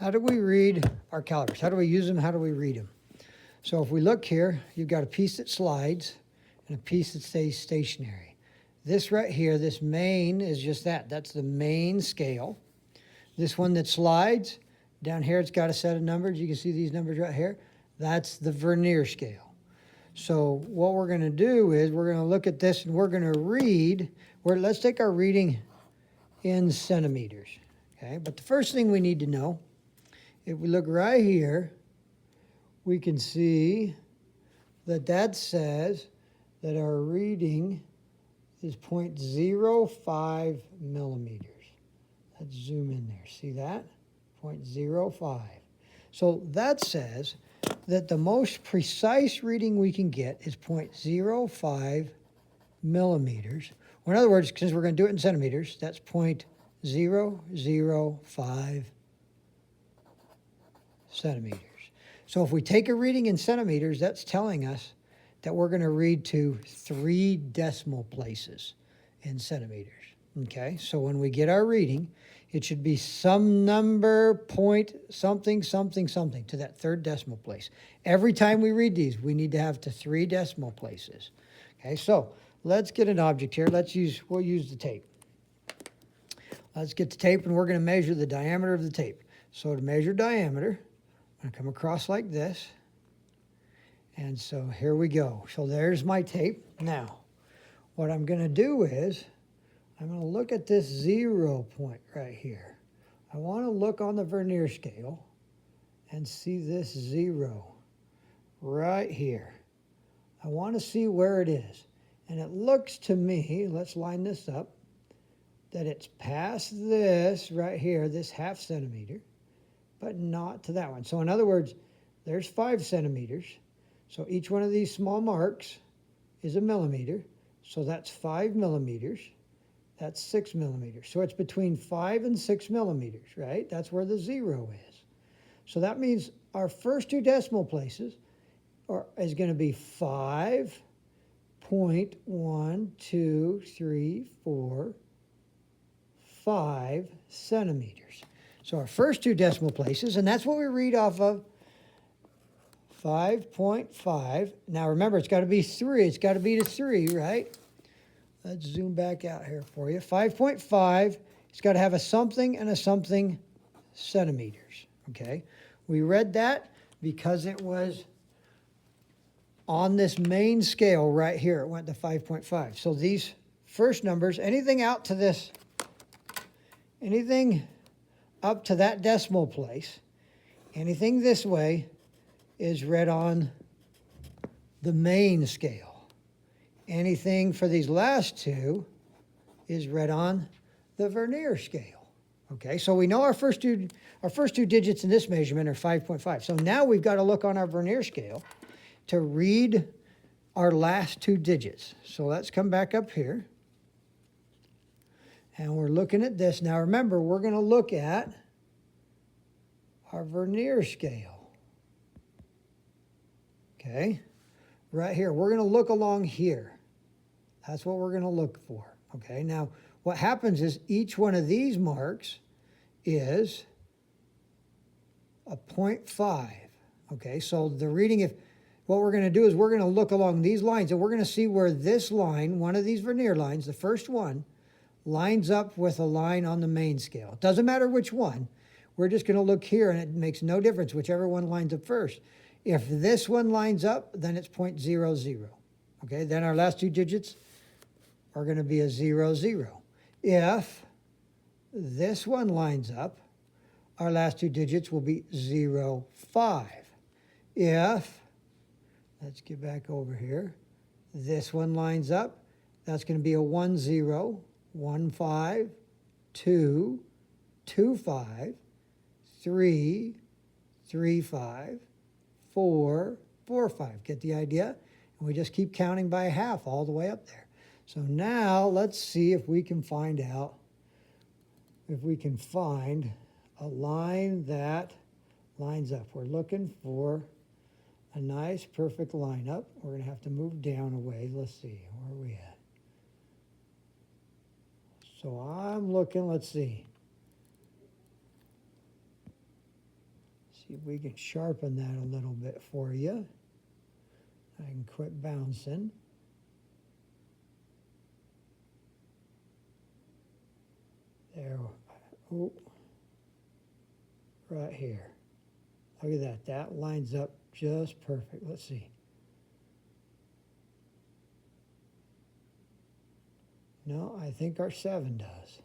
How do we read our calipers? How do we use them? How do we read them? So if we look here, you've got a piece that slides and a piece that stays stationary. This right here, this main is just that. That's the main scale. This one that slides, down here it's got a set of numbers. You can see these numbers right here. That's the Vernier scale. So what we're going to do is we're going to look at this and we're going to read. Let's take our reading in centimeters. Okay, but the first thing we need to know, if we look right here, we can see that that says that our reading is 0.05 millimeters. Let's zoom in there. See that? 0.05. So that says that the most precise reading we can get is 0.05 millimeters. Or in other words, since we're going to do it in centimeters, that's 0.005 centimeters. So if we take a reading in centimeters, that's telling us that we're going to read to 3 decimal places in centimeters. Okay, so when we get our reading, it should be some number, point, something, something, something to that 3rd decimal place. Every time we read these, we need to have to 3 decimal places. Okay, so let's get an object here. We'll use the tape. Let's get the tape and we're going to measure the diameter of the tape. So to measure diameter, I'm going to come across like this. And so here we go. So there's my tape. Now, what I'm going to do is I'm going to look at this 0 point right here. I want to look on the Vernier scale and see this 0 right here. I want to see where it is. And it looks to me, let's line this up, that it's past this right here, this ½ centimeter, but not to that one. So in other words, there's 5 centimeters. So each one of these small marks is a millimeter. So that's 5 millimeters. That's 6 millimeters. So it's between 5 and 6 millimeters, right? That's where the 0 is. So that means our first 2 decimal places is going to be 5.1234 centimeters. So our first 2 decimal places, and that's what we read off of, 5.5. Now remember, it's got to be 3. It's got to be to 3, right? Let's zoom back out here for you. 5.5, it's got to have a something and a something centimeters, okay? We read that because it was on this main scale right here. It went to 5.5. So these first numbers, anything out to this, anything up to that decimal place, anything this way is read on the main scale. Anything for these last 2 is read on the Vernier scale. Okay, so we know our first two digits in this measurement are 5.5. So now we've got to look on our Vernier scale to read our last 2 digits. So let's come back up here. And we're looking at this. Now remember, we're going to look at our Vernier scale. Okay, right here. We're going to look along here. That's what we're going to look for. Okay, now what happens is each one of these marks is a 0.5. Okay, so the reading, what we're going to do is we're going to look along these lines and we're going to see where this line, one of these Vernier lines, the first one, lines up with a line on the main scale. It doesn't matter which one. We're just going to look here and it makes no difference whichever one lines up first. If this one lines up, then it's 0.00. Okay, then our last 2 digits are going to be a 0, 0. If this one lines up, our last 2 digits will be 0, 5. If, let's get back over here, this one lines up, that's going to be a 1, 0, 1, 5, 2, 2, 5, 3, 3, 5, 4, 4, 5. Get the idea? And we just keep counting by ½ all the way up there. So now let's see if we can find out, if we can find a line that lines up. We're looking for a nice, perfect lineup. We're going to have to move down a way. Let's see, where are we at? So I'm looking, let's see. See if we can sharpen that a little bit for you. I can quit bouncing. There, oh, right here. Look at that, that lines up just perfect. Let's see. No, I think our 7 does.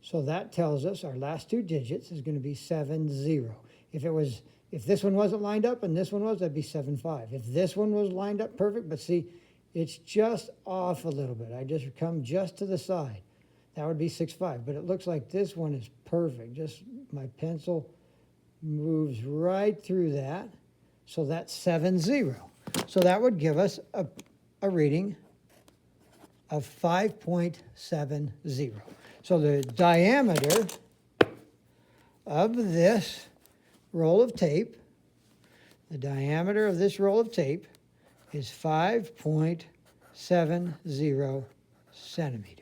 So that tells us our last 2 digits is going to be 70. If this one wasn't lined up and this one was, that'd be 75. If this one was lined up perfect, but see, it's just off a little bit. I just come just to the side. That would be 65, but it looks like this one is perfect. Just my pencil moves right through that. So that's 70. So that would give us a reading of 5.70. So the diameter of this roll of tape, the diameter of this roll of tape is 5.70 centimeters.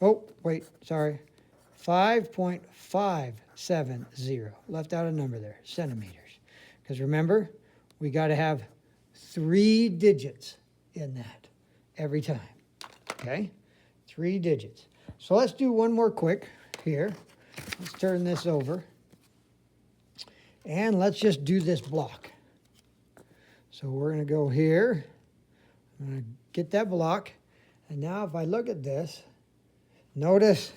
Oh, wait, sorry. 5.570. Left out a number there, centimeters. Because remember, we got to have 3 digits in that every time. Okay? 3 digits. So let's do one more quick here. Let's turn this over. And let's just do this block. So we're going to go here. I'm going to get that block. And now if I look at this, notice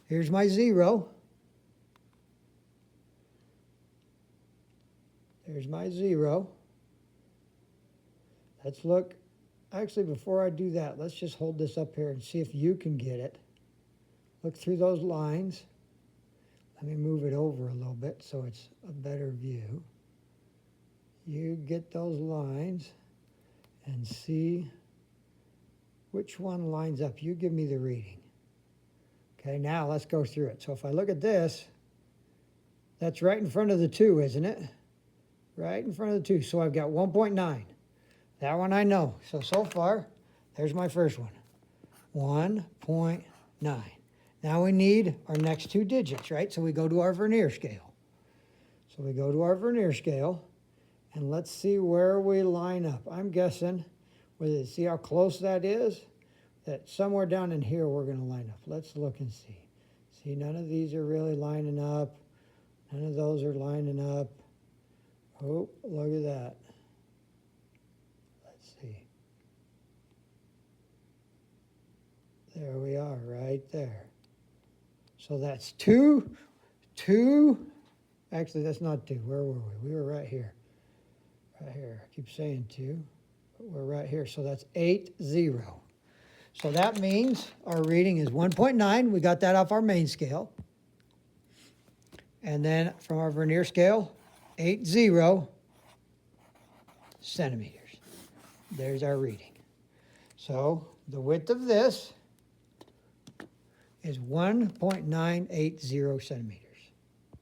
here's my 0. There's my 0. Let's look. Actually, before I do that, let's just hold this up here and see if you can get it. Look through those lines. Let me move it over a little bit so it's a better view. You get those lines and see which one lines up. You give me the reading. Okay, now let's go through it. So if I look at this, that's right in front of the 2, isn't it? Right in front of the 2. So I've got 1.9. That one I know. So far, there's my first one. 1.9. Now we need our next 2 digits, right? So we go to our Vernier scale. So we go to our Vernier scale, and let's see where we line up. I'm guessing, see how close that is? That somewhere down in here we're going to line up. Let's look and see. See, none of these are really lining up. None of those are lining up. Oh, look at that. Let's see. There we are, right there. So that's 2. Actually, that's not 2. Where were we? We were right here. Right here. I keep saying 2, but we're right here. So that's 80. So that means our reading is 1.9. We got that off our main scale. And then from our Vernier scale, 80 centimeters. There's our reading. So the width of this is 1.980 centimeters.